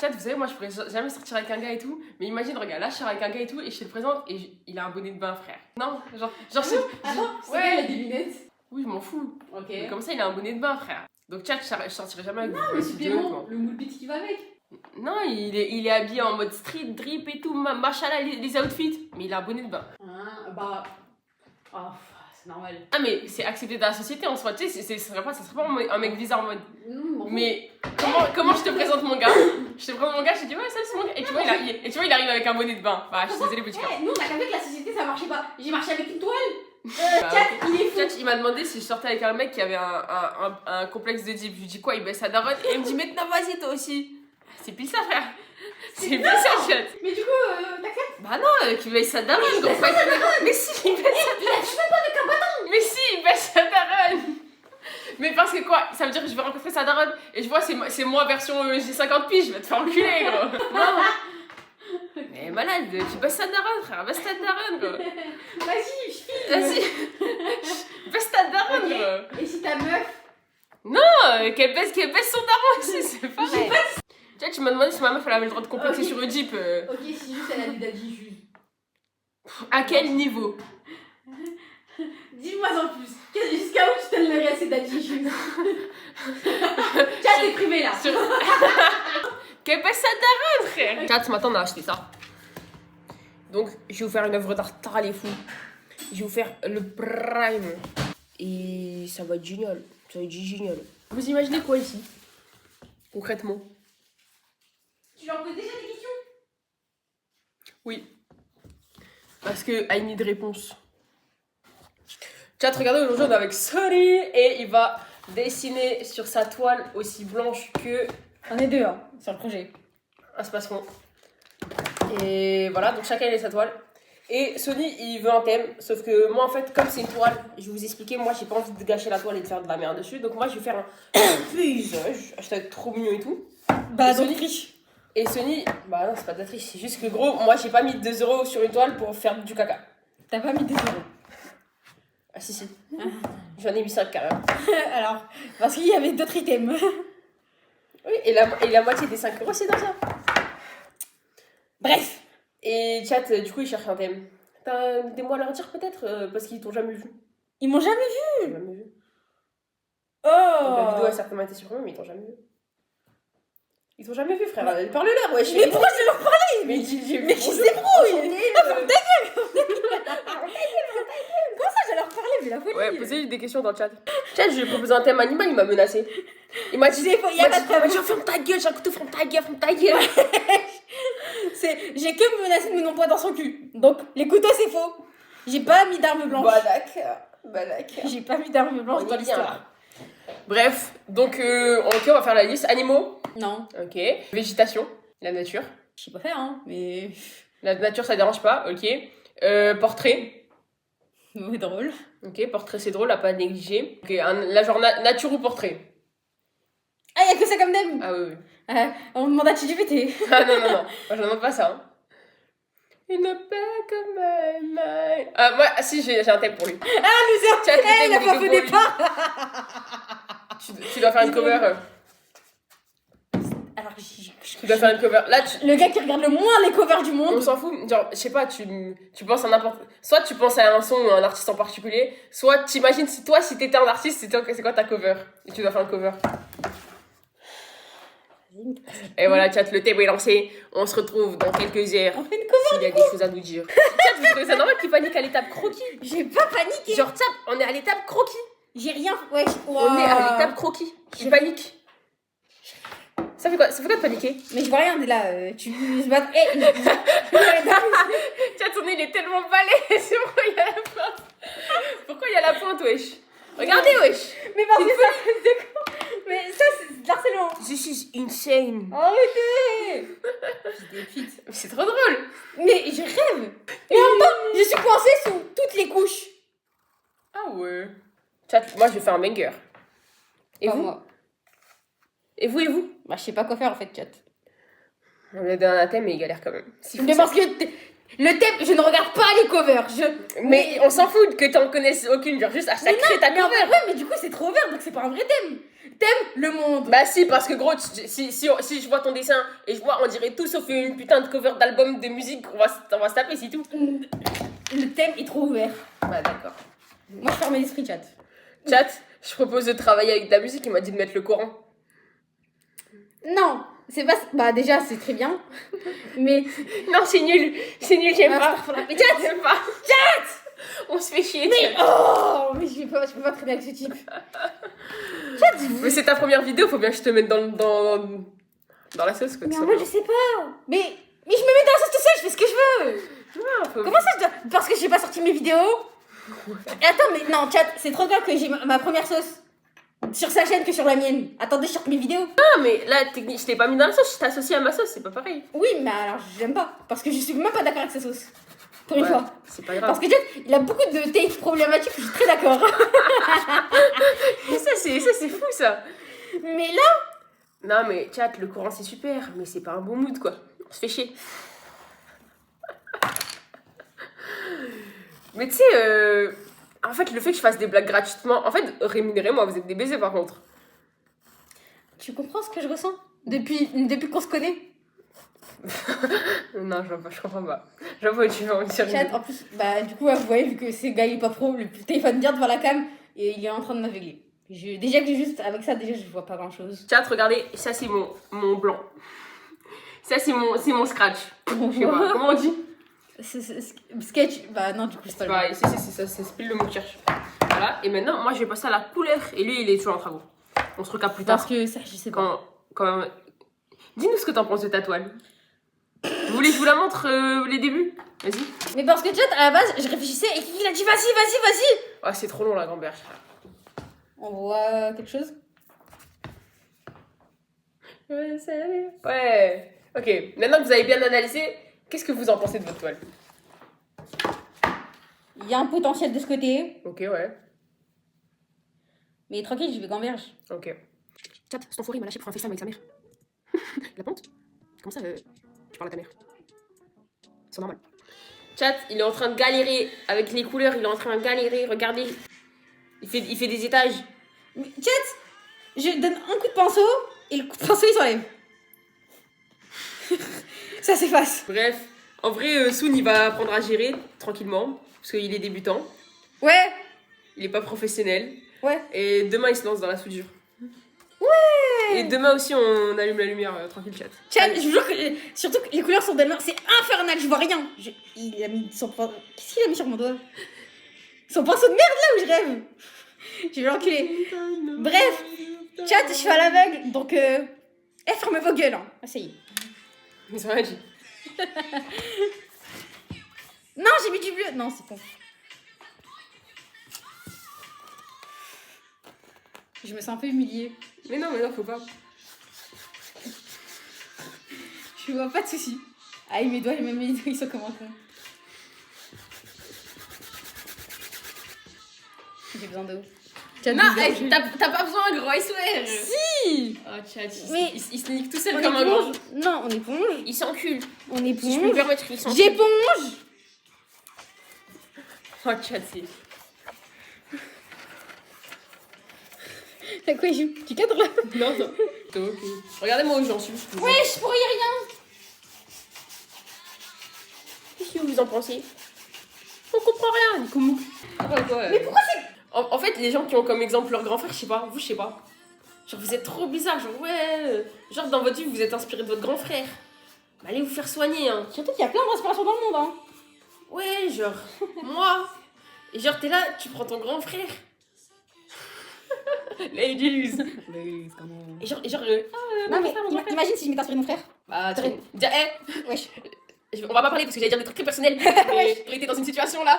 Chat, vous savez, moi je pourrais jamais sortir avec un gars et tout, mais imagine, regarde, là je sors avec un gars et tout, et je te le présente, et il a un bonnet de bain, frère. Non, genre Attends, ouais, il a des lunettes. Oui, je m'en fous. Ok. Mais comme ça, il a un bonnet de bain, frère. Donc, chat, je sortirai jamais avec Non, vous. le C'est supplément, le moule bit qui va avec. Non, il est habillé en mode street, drip et tout, machallah, les outfits, mais il a un bonnet de bain. Ah, bah. Oh, c'est normal. Ah, mais c'est accepté dans la société en soi, tu sais, ça serait pas un mec bizarre en mode. Non, Mais comment je te présente mon gars? Je te présente mon gars, je te dis ouais, ça c'est mon gars. Et tu vois, il arrive avec un bonnet de bain. Bah, je suis désolée, petit gars. Nous, on a capté que la société ça marchait pas. J'ai marché avec une toile. Bah, Chat, il est fou. Chat, il m'a demandé si je sortais avec un mec qui avait un complexe de Deep. Je lui dis quoi, il baisse sa daronne. Et il me dit, maintenant vas-y, toi aussi. C'est pile ça, frère. C'est pile ça, chat. Mais du coup, t'acceptes? Bah non, qu'il baisse sa daronne. Mais si, il baisse sa daronne. Il a tué pas avec un bâton. Mais si, il baisse sa daronne. Mais parce que quoi, ça veut dire que je vais rencontrer sa daronne et je vois c'est moi version j'ai 50 piges, je vais te faire enculer gros. Non. Mais malade, tu baisses ta daronne frère, baisse ta daronne gros. Vas-y, je file. Vas-y, baisse ta daronne Ok. gros. Et si ta meuf? Non, qu'elle baisse son daron aussi, c'est pas vrai. Tu vois, tu m'as demandé si ma meuf elle avait le droit de complexer sur le Jeep. Ok, si juste elle a des daddy issues. À quel niveau? Dis-moi en plus. Jusqu'à où tu t'aimerais ces daddy issues? Chat, t'es privé là. Qu'elle baisse sa daronne frère. Chat, ce matin on a acheté ça. Donc, je vais vous faire une œuvre d'art les fous. Je vais vous faire le prime. Et ça va être génial. Ça va être génial. Vous imaginez quoi ici? Concrètement? Tu leur poses déjà des questions? Oui. Parce que I need réponse. Chat, regardez, aujourd'hui on est avec Sony et il va dessiner sur sa toile aussi blanche que... On est deux hein, sur le projet. Un space-fond. Et voilà, donc chacun il a sa toile. Et Sony, il veut un thème, sauf que moi en fait, comme c'est une toile, je vais vous expliquer, moi j'ai pas envie de gâcher la toile et de faire de la merde dessus. Donc moi je vais faire un paysage, acheter trop mignon et tout. Bah, et Sony, triche. Et Sony, bah non, c'est pas de la triche, c'est juste que gros, moi j'ai pas mis 2 € sur une toile pour faire du caca. T'as pas mis 2 €. Ah si, si. J'en ai mis 5 carrément. Alors, parce qu'il y avait d'autres items. Oui, et la moitié des 5 € c'est dans ça. Bref. Et chat, du coup, ils cherchent un thème. T'as des mots à leur dire peut-être parce qu'ils t'ont jamais vu. Ils m'ont jamais Ils vu. t'ont jamais vu. Oh. La vidéo a certainement été supprimée, mais ils t'ont jamais vu. Ils t'ont jamais vu, frère. Parle-leur, wesh. Mais pourquoi je vais leur parler? Mais qui se débrouille. Comment ça, je vais leur parler? Mais la folie. Ouais, posez-lui des questions dans le chat. Chat, je lui ai proposé un thème animal, il m'a menacé. Il m'a dit, y a pas de problème. ferme ta gueule, j'ai un couteau, ferme ta gueule. J'ai que menacé de me non pas dans son cul. Donc, les couteaux, c'est faux. J'ai pas mis d'arme blanche. Bah d'accord. J'ai pas mis d'arme blanche dans l'histoire. Bref, donc, ok, on va faire la liste. Animaux. Non. Ok. Végétation, la nature. Je sais pas faire, hein, mais. La nature, ça dérange pas, ok. Portrait. Ouais, drôle. Ok, portrait, c'est drôle, à pas négliger. Ok, là, genre nature ou portrait. Ah, y'a que ça comme thème. Ah oui, oui. On me demande à ChatGPT. Ah non, moi je demande pas ça. Hein. Il n'a pas comme mine. Ah, moi, si, j'ai un thème pour lui. Ah, loser. Chat, Il a pas fait des pas. Tu dois faire une cover. Alors, Tu dois faire une cover. Là, le gars qui regarde le moins les covers du on monde. s'en fout. Genre, je sais pas, tu penses à n'importe. Soit tu penses à un son ou à un artiste en particulier, soit t'imagines si t'étais un artiste, c'est quoi ta cover. Et tu dois faire une cover. Et voilà, chat, le thème est lancé. On se retrouve dans quelques heures. On fait une cover. S'il y a des choses à nous dire. Chat, vous trouvez ça normal qu'il panique à l'étape croquis? J'ai pas paniqué. Genre, chat, on est à l'étape croquis. J'ai rien. Ouais, On est à l'étape croquis. Tu paniques. Ça fait quoi de paniquer? Mais je vois rien, là. Tu se bats. Hey, Chat, ton nez, il est tellement balai. C'est pourquoi il y a la pointe. Pourquoi il y a la pointe, wesh? Regardez, wesh. Mais parce que ça, c'est quoi? Mais ça, c'est de l'harcèlement. This is insane. Arrêtez. C'est trop drôle. Mais je rêve. Mais en même temps, je suis coincée sous toutes les couches. Ah ouais. Chat, moi, je vais faire un banger. Et Pas vous? moi. Et vous? Bah, je sais pas quoi faire en fait, chat. On lui a donné un thème, mais il galère quand même. Mais parce que Le thème, je ne regarde pas les covers. Mais on s'en fout que t'en connaisses aucune, genre juste à chaque crée ta Mais en cover. vrai, ouais, mais du coup, c'est trop vert, donc c'est pas un vrai thème. Thème, le monde. Bah si, parce que gros, si je vois ton dessin et je vois, on dirait tout sauf une putain de cover d'album de musique, on va se taper, c'est tout. Le thème est trop ouvert. Bah d'accord. Moi, je ferme l'esprit, chat. Chat, je propose de travailler avec de la musique, il m'a dit de mettre le Coran. Non, c'est pas... Bah déjà, c'est très bien. Mais... Non, c'est nul, j'aime pas. Mais chat, J'aime pas. chat. On se fait chier, Mais chat. oh, mais je peux pas traîner avec ce type. Mais c'est ta première vidéo, faut bien que je te mette dans la sauce, quoi. Mais tout en vrai, je simplement. sais pas. Mais je me mets dans la sauce tout seul, je fais ce que je veux. Ah, faut- Comment ça, je dois... Parce que j'ai pas sorti mes vidéos. Et attends, mais non, chat, c'est trop grave que j'ai ma première sauce sur sa chaîne que sur la mienne. Attendez, je sorte mes vidéos. Ah, mais là, je t'ai pas mis dans la sauce, je t'ai associé à ma sauce, c'est pas pareil. Oui, mais alors, j'aime pas. Parce que je suis même pas d'accord avec sa sauce. Pour une Ouais, fois. c'est pas grave. Parce que chat, il a beaucoup de takes problématiques, je suis très d'accord. ça, c'est fou, ça. Mais là, Non, mais chat, le Coran, c'est super, mais c'est pas un bon mood, quoi. On se fait chier. Mais tu sais, en fait, le fait que je fasse des blagues gratuitement, en fait, rémunérez-moi, vous êtes des baisers, par contre. tu comprends ce que je ressens depuis qu'on se connaît. Non, je comprends pas. Je vois où tu veux en dire. Chat, en plus, bah du coup, ouais, vous voyez, vu que c'est gars, il est pas pro, le téléphone vient devant la cam et il est en train de m'aveugler. Déjà que j'ai juste, avec ça, déjà, je vois pas grand chose. Chat, regardez, ça, c'est mon blanc. Ça, c'est mon scratch. Je sais pas, comment on dit? Sketch, bah non, du coup, c'est pas le Ouais, c'est ça, c'est pile le mot que je cherche. Voilà, et maintenant, moi, je vais passer à la couleur. Et lui, il est toujours en travaux. On se recapte plus tard. Parce que ça, je sais pas. Quand... Dis-nous ce que t'en penses de ta toile. Vous voulez que je vous la montre les débuts? Vas-y. Mais parce que chat, à la base, je réfléchissais et il a dit vas-y. Oh, c'est trop long la grand-mère. On voit quelque chose. Ouais. Ok, maintenant que vous avez bien analysé, qu'est-ce que vous en pensez de votre toile? Il y a un potentiel de ce côté, Ok, ouais. mais tranquille, je vais gamberge. Ok. Chat, c'est ton fourré, il m'a lâché pour un FaceTime avec sa mère. La pente? Comment ça, tu parles à ta mère? C'est normal. Chat, il est en train de galérer avec les couleurs, il est en train de galérer, regardez. Il fait des étages. Mais, chat, je donne un coup de pinceau et le coup de pinceau il s'enlève. Ça s'efface. Bref, en vrai, Soon, il va apprendre à gérer tranquillement, parce qu'il est débutant. Ouais. Il est pas professionnel. Ouais. Et demain, il se lance dans la soudure. Ouais. Et demain aussi, on allume la lumière, tranquille, chat. Chat, je vous jure que surtout que les couleurs sont demain, c'est infernal, je vois rien. Il a mis son pinceau. Qu'est-ce qu'il a mis sur mon doigt? Son pinceau de merde là où je rêve. Je vais l'enculer. Bref, chat, je suis à l'aveugle, donc fermez vos gueules, hein. Ah, ça y est. Ils sont magiques. Non, j'ai mis du bleu. Non, c'est con. Je me sens un peu humiliée. Mais non, faut pas. Je vois pas de soucis. Ah, mes doigts, même mes doigts, ils sont comme un con. J'ai besoin d'eau. Non, t'as pas besoin, gros, I swear. Si. Oh, chat, Mais- il se nique tout seul On comme un grand. éponge. Non, on éponge. Il s'encule. On Si je peux me éponge. permettre, il s'encule. J'éponge. Oh, chat, c'est... T'as quoi, Jou? Tu cadres là? Non. Ok. Regardez-moi où j'en suis. Wesh, pour y rien. Qu'est-ce que vous en pensez? On comprend rien, Nico Mouk. Mais pourquoi c'est... En fait, les gens qui ont comme exemple leur grand frère, je sais pas, vous, je sais pas. Genre, vous êtes trop bizarre, genre, ouais. Genre, dans votre vie, vous êtes inspiré de votre grand frère. Bah, allez vous faire soigner, hein. Surtout qu'il y a plein d'inspirations dans le monde, hein. Ouais, genre, moi. Et genre, t'es là, tu prends ton grand frère. Ladies. Et genre, Non, mais imagine si je m'étais inspiré de mon frère. bah, tu T'aurais- dis, Wesh. on va pas parler parce que j'allais dire des trucs très personnels. Mais il était dans une situation là.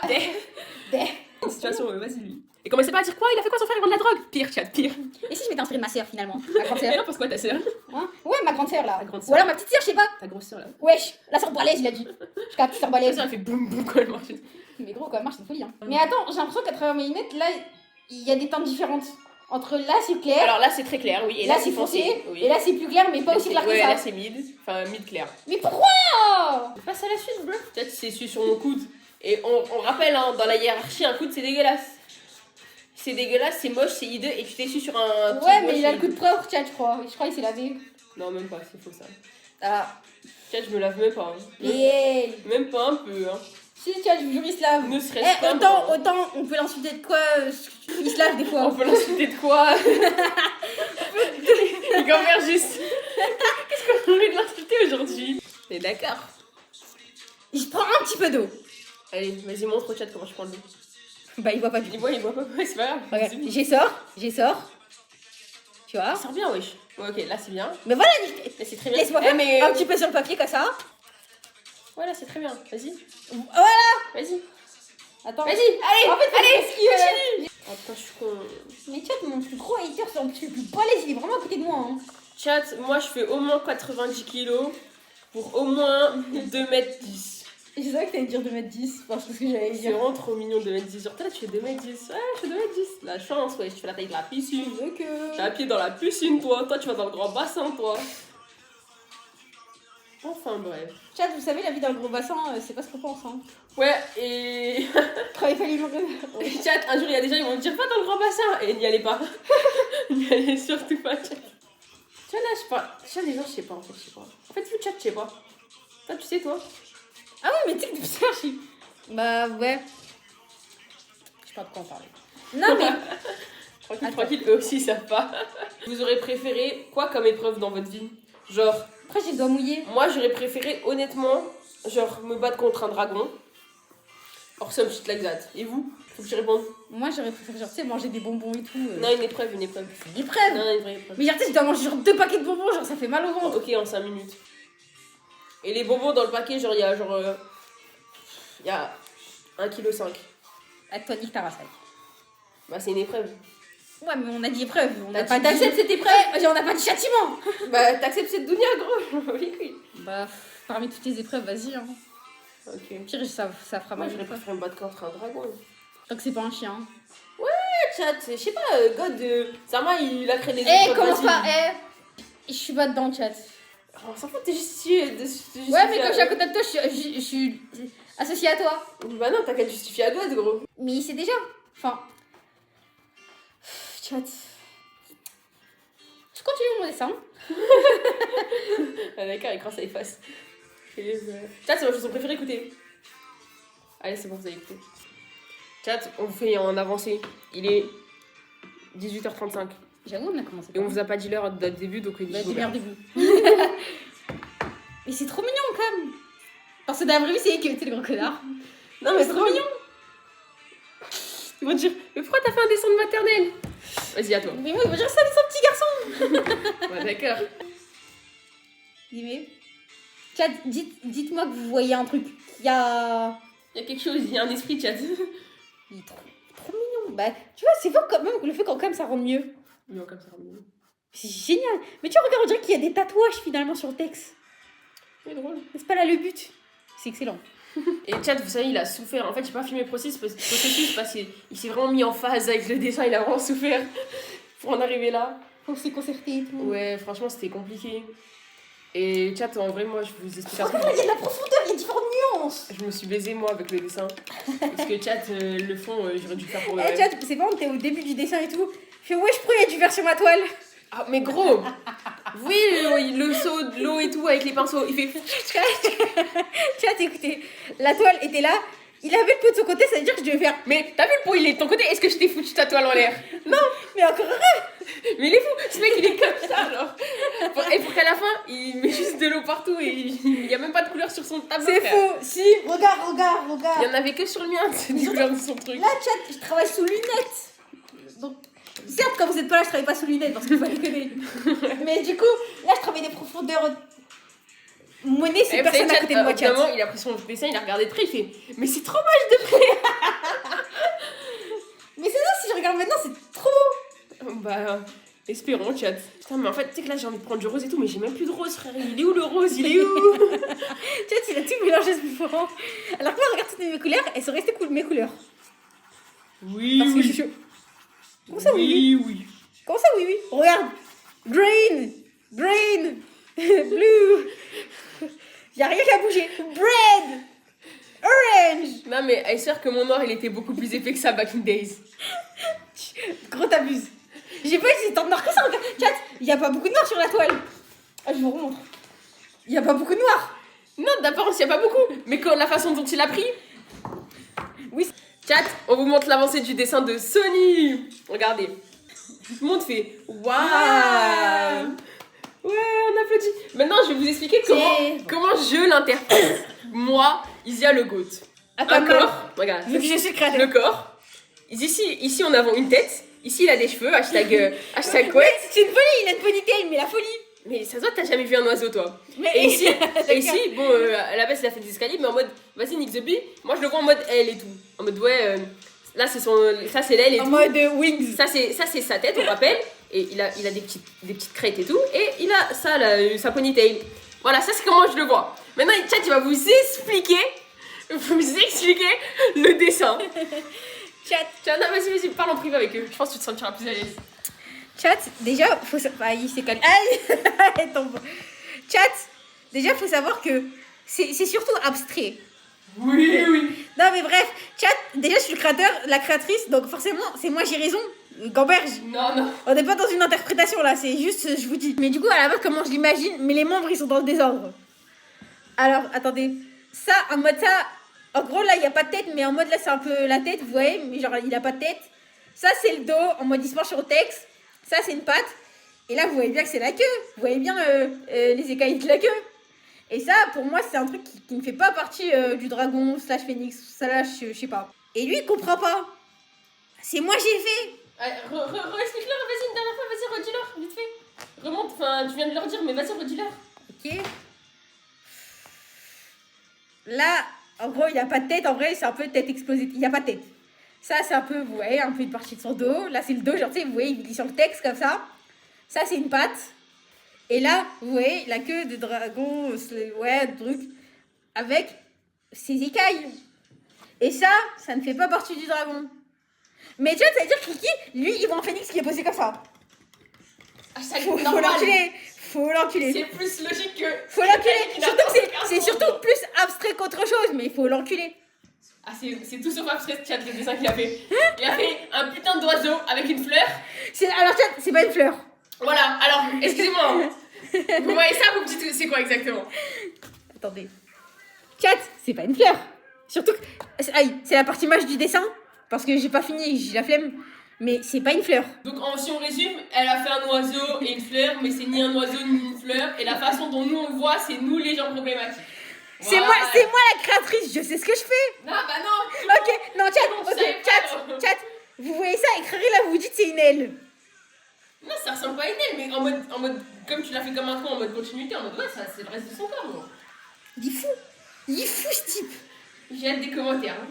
Une situation, vas-y, lui. Et commencez pas à dire quoi, il a fait quoi son frère, il vend de la drogue. Pire, chat, pire. Et si je m'étais inspiré de ma sœur, finalement? Ma grande Et sœur. non, parce quoi ta sœur? Hein? Ouais, ma grande sœur, là. Ta grande sœur. Ou alors ma petite sœur, je sais pas. Ta grosse sœur là. Wesh, la sœur balèze, il a dit. Je capte faire Ta balèze. sœur elle fait boum boum quand elle marche. Mais gros, quand elle marche, c'est une folie, hein. Mais attends, j'ai l'impression qu'à travers mes lunettes, là, il y a des teintes différentes. Entre là, c'est clair. Alors là, c'est très clair, oui. Et là, c'est foncé. Oui. Et là, c'est plus clair, mais pas aussi clair que ouais, ça. là, c'est mid. Enfin, mid clair. Mais pourquoi? Passe à la suite, bro. Peut-être c'est celui sur mon coude. Et on rappelle, hein, dans la hiérarchie, un coude, c'est dégueulasse. C'est dégueulasse, c'est moche, c'est hideux, et tu t'es su sur un... Ouais, mais il a le coup de propre, chat, je crois. Je crois qu'il s'est lavé. Non, même pas, c'est faux, ça. Ah. Chat, je me lave même pas. Hein. Et... Même pas un peu, hein. Si, chat, je vous jure, il se lave. Ne serait-ce pas... Autant, on peut l'insulter de quoi il se lave des fois. On peut l'insulter de quoi? Il converge juste. Qu'est-ce qu'on a envie de l'insulter aujourd'hui? T'es d'accord? Je prends un petit peu d'eau. Allez, vas-y, montre au chat comment je prends le dos. Bah, il voit pas du tout. Il voit pas, c'est pas grave. Regarde, j'essore. Tu vois? Ça sort bien, wesh. Ouais, ok, là c'est bien. Mais voilà, Là c'est très bien. laisse-moi faire un petit peu sur le papier comme ça. Voilà, c'est très bien. Vas-y. Voilà. Vas-y. Attends. Vas-y, allez, En fait, allez, continue. Attends, je suis con. Mais chat, mon plus gros hater, c'est le plus balèze, il est vraiment à côté de moi. Hein. Chat, moi je fais au moins 90 kilos pour au moins 2m10. Je savais que t'allais dire 2m10, parce que j'allais C'est dire. vraiment trop mignon 2m10. Genre, toi là tu fais 2m10. Ouais, je fais 2m10. La chance, ouais, je fais la taille de la piscine. Tu veux que. T'as un pied dans la piscine, toi. Toi, tu vas dans le grand bassin, toi. Enfin, bref. Chat, vous savez, la vie dans le gros bassin, c'est pas ce qu'on pense. Hein. Ouais, et. Travaillez pas les jours. Chat, un jour, il y a des gens, ils vont me dire pas dans le grand bassin. Et n'y allez pas. N'y allez surtout pas, chat. Tu vois, là, je sais pas. Chat, les gens, je sais pas, en fait, je sais pas. En fait, le chat, je sais pas. Toi, tu sais, toi. Ah ouais, mais tu sais que tout ça, je suis. Bah ouais. Je sais pas de quoi en parler. Non, mais. Tranquille, eux aussi, ils savent pas. Vous aurez préféré quoi comme épreuve dans votre vie? Genre. Après, j'ai le doigt mouillé. Moi, j'aurais préféré, honnêtement, genre, me battre contre un dragon. Or, ça me chute l'exat. Et vous? Faut que je réponde. Moi, j'aurais préféré, genre, tu sais, manger des bonbons et tout. Non, une épreuve, une épreuve. Des preuves. Non, une vraie épreuve. Mais genre, tu sais, je dois manger genre 2 paquets de bonbons, genre, ça fait mal au ventre. Ok, en 5 minutes. Et les bonbons dans le paquet, genre, il y a genre. Il y a 1,5 kg. Ah, toi, nique ta race. Bah, c'est une épreuve. Ouais, mais on a dit épreuve. On a Bah, pas t'acceptes cette épreuve. On n'a pas dit châtiment. Bah, t'acceptes cette dounia, gros. Oui, oui. Bah, parmi toutes les épreuves, vas-y. Hein. Ok. Pire, ça fera Moi, mal. j'aurais préféré me battre contre un dragon. Tant que c'est pas un chien. Chat, je sais pas, God, Sama, il a créé des Eh, épreuves commence pas, faciles. je suis pas dedans, chat. On s'en fout, t'es justifié. Ouais, mais comme je suis à côté de toi, je suis associée à toi. Bah non, t'as qu'à te justifier à God, gros. Mais il sait déjà. Enfin. Chat. Je continue mon dessin. Ah, d'accord, écran, ça efface. Chat, c'est ma chanson préférée, écoutez. Allez, c'est bon, vous avez écouté. Chat, on vous fait en avancée. Il est 18h35. J'avoue, on a commencé. Et on vous a pas dit l'heure de début, donc il Bah, dit du ouvert. début. Mais c'est trop mignon quand même. Parce que dans la vraie vie, c'est que t'es le gros connard. Non, mais c'est trop mignon. Ils vont te dire, mais pourquoi t'as fait un dessin de maternelle? Vas-y, à toi. Mais moi, il va dire ça, c'est son petit garçon. Ouais, d'accord. Dis-moi. Chat, dites-moi que vous voyez un truc. Il y a. Il y a quelque chose, il y a un esprit, chat. Il est trop mignon. Bah, tu vois, c'est fort quand même le fait quand même ça rend mieux. Non, comme ça, mieux. C'est génial. Mais tu vois, regarde, on dirait qu'il y a des tatouages finalement sur le texte. C'est drôle. C'est pas là le but. C'est excellent. Et chat, vous savez, il a souffert. En fait, j'ai pas filmé le processus parce qu'il s'est vraiment mis en phase avec le dessin. Il a vraiment souffert pour en arriver là. Faut se concerter et tout. Ouais, franchement, c'était compliqué. Et chat, en vrai, moi, je vous explique un truc. Regarde, il y a de la profondeur, il y a différentes nuances. Je me suis baisée, moi, avec le dessin. Parce que chat, le fond, j'aurais dû le faire pour le Eh, rêve. chat, c'est bon, t'es au début du dessin et tout. Je fais, ouais, je prends, il y a du vert sur ma toile. Ah, mais gros. Oui, le saut de l'eau et tout, avec les pinceaux. Il fait... Chat, écoutez, la toile était là. Il avait le pot de son côté, ça veut dire que je devais faire. Mais t'as vu le pot, il est de ton côté? Est-ce que je t'ai foutu ta toile en l'air? Non, mais encore heureux. Mais il est fou, ce mec il est comme ça alors. Et pour qu'à la fin il met juste de l'eau partout et il n'y a même pas de couleur sur son tableau. C'est frère. faux. Si, regarde. Il y en avait que sur le mien, c'est des couleurs de son truc. Là, chat, je travaille sous lunettes. Donc, certes, quand vous êtes pas là, je travaille pas sous lunettes parce qu'il faut déconner. Mais du coup, là, je travaille des profondeurs. Monnaie, c'est personne à côté de moi, chat. Évidemment, il a pris son dessin, il a regardé de près, il fait mais c'est trop moche de près. Mais c'est ça, si je regarde maintenant, c'est trop beau. Bah, espérons, chat. Putain, mais en fait, tu sais que là j'ai envie de prendre du rose et tout, mais j'ai même plus de rose, frère. Il est où le rose? Il est où? Chat, il a tout mélangé ce bouffon. Alors que moi, regarde toutes mes couleurs, elles sont restées cool, mes couleurs. Oui, Parce que oui. je suis chaud. Comment ça, oui, oui. Comment ça, oui, oui? Regarde. Green. Green. Blue. Y a rien qu'à bouger. Bread. Orange. Non, mais elle est sûre que mon noir, il était beaucoup plus épais que ça back in days. Gros, t'abuses. J'ai pas dit tant de noir que ça. Chat, y a pas beaucoup de noir sur la toile. Ah, je vous remontre. Y a pas beaucoup de noir. Non, d'apparence, il n'y a pas beaucoup. Mais la façon dont il a pris. Oui. Chat, on vous montre l'avancée du dessin de Sony. Regardez. Tout le monde fait waouh. Ouais, on applaudit. Maintenant, je vais vous expliquer comment je l'interprète. Moi, Isia le GOAT. À Un ta main. corps, regarde. Vu que je suis créateur. Le corps. Ici, on a une tête. Ici, il a des cheveux. Hashtag couette. C'est une folie, il a une ponytail, mais la folie. Mais ça se voit que t'as jamais vu un oiseau, toi. Mais Et ici, bon, à la base, il a fait des escaliers, mais en mode, vas-y, nique the bee. Moi, je le vois en mode aile et tout. En mode, ouais, là, ça, c'est l'aile et en tout. mode wings. Ça, c'est sa tête, on rappelle. Et il a des petites crêtes et tout. Et il a ça, sa ponytail. Voilà, ça, c'est comment je le vois. Maintenant, chat, il va vous expliquer le dessin. Chat, Non, vas-y, parle en privé avec eux. Je pense que tu te sentiras plus à l'aise. Chat, déjà, faut savoir. Ah, il s'est calmé. Aïe, elle tombe. Chat, déjà, faut savoir que c'est surtout abstrait. Oui. Non, mais bref, chat, déjà, je suis le créateur, la créatrice, donc forcément, c'est moi, j'ai raison. Gamberge. Non. On n'est pas dans une interprétation là, c'est juste, je vous dis. Mais du coup, à la base, comment je l'imagine, mais les membres, ils sont dans le désordre. Alors, attendez. Ça, en mode ça, en gros, là, il n'y a pas de tête, mais en mode là, c'est un peu la tête, vous voyez, mais genre, il n'a pas de tête. Ça, c'est le dos, en mode il se penche sur le texte. Ça, c'est une patte. Et là, vous voyez bien que c'est la queue. Vous voyez bien les écailles de la queue. Et ça, pour moi, c'est un truc qui ne fait pas partie du dragon, / phénix, / je sais pas. Et lui, il comprend pas. C'est moi, j'ai fait. Explique-leur, vas-y, une dernière fois, vas-y, redis-leur, vite fait. Remonte, enfin, tu viens de leur dire, mais vas-y, redis-leur. Ok. Là, en gros, il n'y a pas de tête. En vrai, c'est un peu tête explosée. Il n'y a pas de tête. Ça, c'est un peu, vous voyez, un peu une partie de son dos. Là, c'est le dos, genre, tu sais, vous voyez, il lit sur le texte comme ça. Ça, c'est une patte. Et là, vous voyez, la queue de dragon, ouais, truc, avec ses écailles. Et ça ne fait pas partie du dragon. Mais tu vois, ça veut dire que Kiki, lui, il voit un phénix qui est posé comme ça. Faut l'enculer. Faut l'enculer. C'est plus logique que. Faut l'enculer. Surtout que c'est surtout plus abstrait qu'autre chose, mais il faut l'enculer. Ah, c'est tout sauf abstrait, chat, le dessin qu'il a fait. Il a fait un putain d'oiseau avec une fleur. Alors, chat, c'est pas une fleur. Voilà, alors, excusez-moi. Vous voyez ça, vous me dites c'est quoi exactement? Attendez. Chat, c'est pas une fleur. Surtout que. Aïe, c'est la partie moche du dessin. Parce que j'ai pas fini, j'ai la flemme. Mais c'est pas une fleur. Donc, si on résume, elle a fait un oiseau et une fleur, mais c'est ni un oiseau ni une fleur. Et la façon dont nous on le voit, c'est nous les gens problématiques. C'est moi la créatrice, je sais ce que je fais. Non, bah non. Ok, non, chat, chat. Vous voyez ça, écrire là, vous vous dites c'est une aile. Non, ça ressemble pas à une aile, mais en mode comme tu l'as fait comme un tronc, en mode continuité, en mode ouais, ça c'est le reste de son corps, moi. Il est fou ce type. J'ai hâte des commentaires. Hein.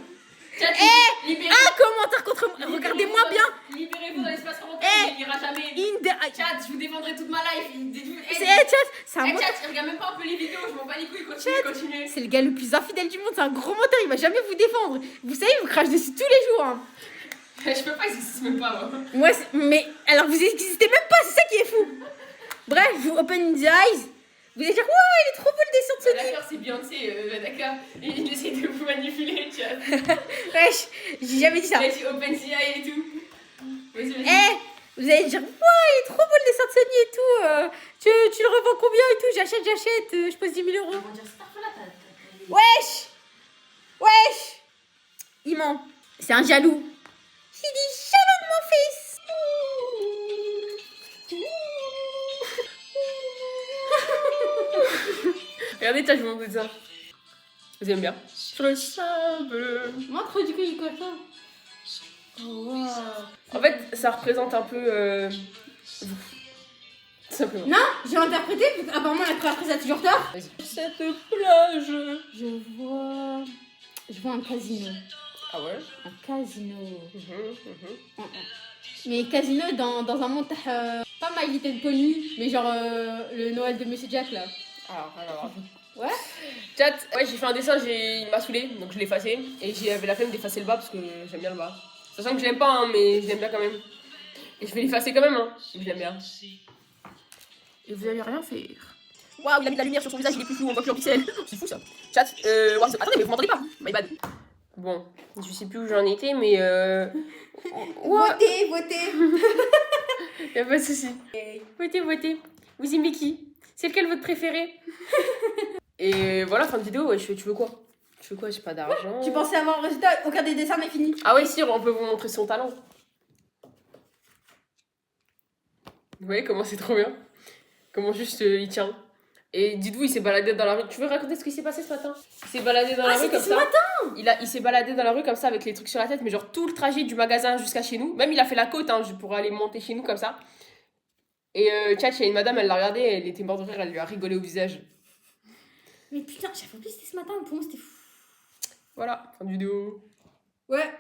Chat, un commentaire contre moi. Regardez-moi bien. Libérez-vous dans l'espace commentaire, il ne lira jamais. Chat, je vous défendrai toute ma life. C'est un chat, moteur. il regarde même pas un peu les vidéos, je m'en bats les couilles, continuez. C'est le gars le plus infidèle du monde, c'est un gros moteur, il va jamais vous défendre. Vous savez, il vous crache dessus tous les jours. Hein. Je peux pas, il existe même pas, moi. Moi, mais alors vous existez même pas, c'est ça qui est fou. Bref, vous open the eyes. Vous allez dire, ouais, il est trop beau le dessin de Sony. D'accord, c'est Beyoncé, d'accord. Il essaie de vous manipuler, chat. Wesh, j'ai jamais dit ça. Vas-y, open the eye et tout. Vas-y. Vous allez dire, ouais, il est trop beau le dessin de Sony et tout. Tu le revends combien et tout? J'achète, je pose 10 000 euros. Wesh. Il ment. C'est un jaloux. Il est jaloux de mon fils. Regardez, je vous montre ça. Vous aimez bien? Sur le sable. Moi, trop du coup, il colle pas. Oh, wow. En fait, ça représente un peu vous. Tout simplement. Non, j'ai interprété, apparemment la créatrice a toujours tort. Cette plage. Je vois un casino. Ah ouais? Un casino. Mais casino dans un monde pas My Little Pony, mais genre le Noël de Monsieur Jack là. Alors. Ouais. Chat, ouais, j'ai fait un dessin, il m'a saoulé, donc je l'ai effacé. Et j'avais la flemme d'effacer le bas parce que j'aime bien le bas. Sachant que je l'aime pas, hein, mais je l'aime bien quand même. Et je vais l'effacer quand même, hein. Je l'aime bien. Et vous allez rien faire. Waouh, il a mis de la lumière sur son visage, il est plus flou, on voit plus en pixels. C'est fou ça. Chat, attendez, mais vous m'entendez pas. My bad. Bon, je sais plus où j'en étais, mais Votez, votez. Y'a pas de soucis. Votez. Vous aimez qui? C'est lequel votre préféré? Et voilà, fin de vidéo, ouais, tu veux quoi? Tu veux quoi? J'ai pas d'argent. Tu pensais avoir le résultat? Aucun des dessins n'est fini. Ah oui, si, on peut vous montrer son talent. Vous voyez comment c'est trop bien? Comment juste il tient. Et dites-vous, il s'est baladé dans la rue. Tu veux raconter ce qui s'est passé ce matin? Il s'est baladé dans la rue comme ça. Il s'est baladé dans la rue comme ça avec les trucs sur la tête, mais genre tout le trajet du magasin jusqu'à chez nous. Même il a fait la côte hein, pour aller monter chez nous comme ça. Et tchatch, il y a une madame, elle l'a regardé, elle était morte de rire, elle lui a rigolé au visage. Mais putain, j'avais oublié c'était ce matin, pour moi c'était fou. Voilà, fin de vidéo. Ouais.